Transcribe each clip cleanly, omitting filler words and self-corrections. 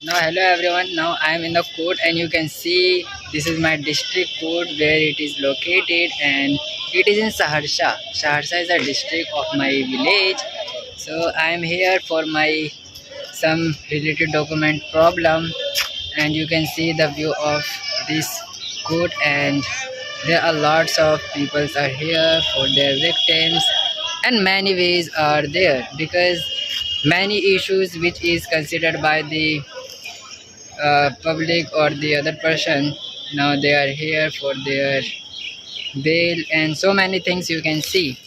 Now, hello everyone. Now I am in the court, and you can see this is my district court where it is located, and it is in Saharsha. Saharsha is a district of my village. So I am here for my some related document problem, and you can see the view of this court, and there are lots of people are here for their victims, and many ways are there because many issues which is considered by the public or the other person. Now they are here for their bail and so many things you can see.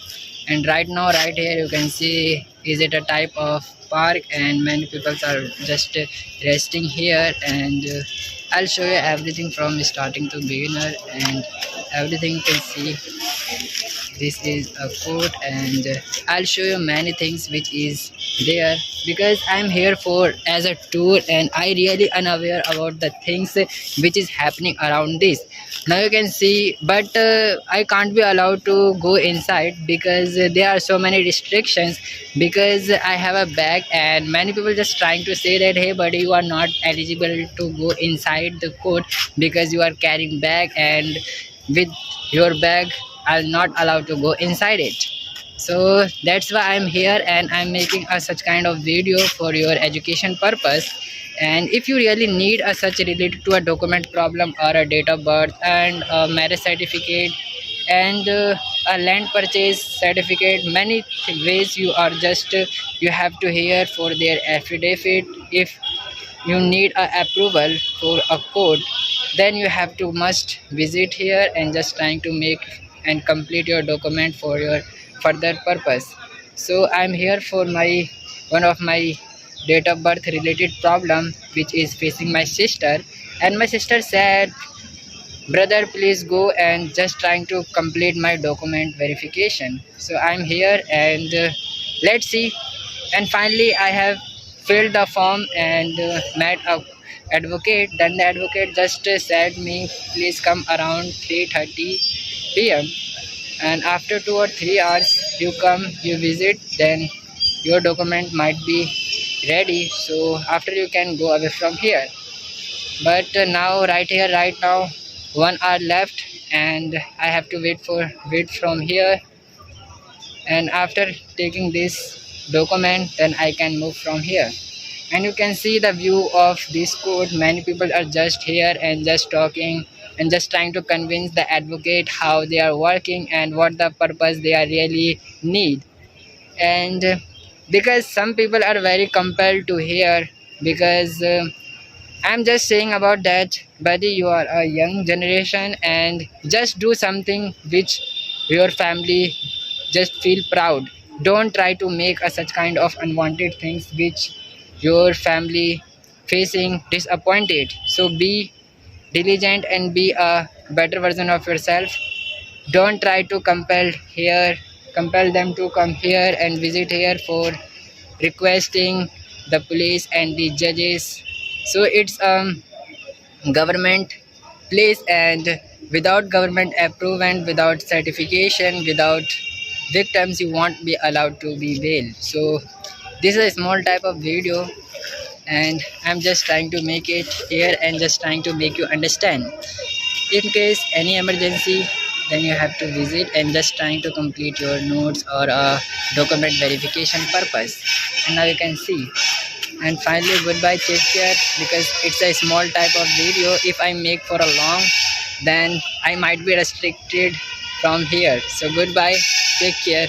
And right now, right here, you can see is it a type of park, and many people are just resting here. And I'll show you everything from starting to beginner, and everything you can see. This is a court, and I'll show you many things which is there because I'm here for as a tour, and I really unaware about the things which is happening around this. Now you can see, but I can't be allowed to go inside because there are so many restrictions because I have a bag, and many people just trying to say that hey buddy, you are not eligible to go inside the court because you are carrying bag, and with your bag I'll not allowed to go inside it. So that's why I'm here, and I'm making a such kind of video for your education purpose. And if you really need a such related to a document problem or a date of birth and a marriage certificate and a land purchase certificate, many ways you are just you have to hear for their affidavit. If you need a approval for a code, then you have to must visit here and just trying to make and complete your document for your further purpose. So I'm here for my one of my date of birth related problem which is facing my sister, and my sister said brother please go and just trying to complete my document verification. So I'm here, and let's see. And finally I have filled the form and met a advocate. Then the advocate just said me please come around 3:30 p.m, and after 2 or 3 hours you come, you visit, then your document might be ready, so after you can go away from here. But now right here right now 1 hour left, and I have to wait from here, and after taking this document then I can move from here. And you can see the view of this court. Many people are just here and just talking and just trying to convince the advocate how they are working and what the purpose they are really need. And because some people are very compelled to hear, because I'm just saying about that buddy, you are a young generation, and just do something which your family just feel proud. Don't try to make a such kind of unwanted things which your family facing disappointed. So be diligent and be a better version of yourself. Don't try to compel them to come here and visit here for requesting the police and the judges. So it's government place, and without government approval and without certification, without victims, you won't be allowed to be bail. So this is a small type of video, and I'm just trying to make it here and just trying to make you understand. In case any emergency, then you have to visit and just trying to complete your notes or a document verification purpose. And now you can see. And finally goodbye, take care, because it's a small type of video. If I make for a long, then I might be restricted from here. So goodbye, take care.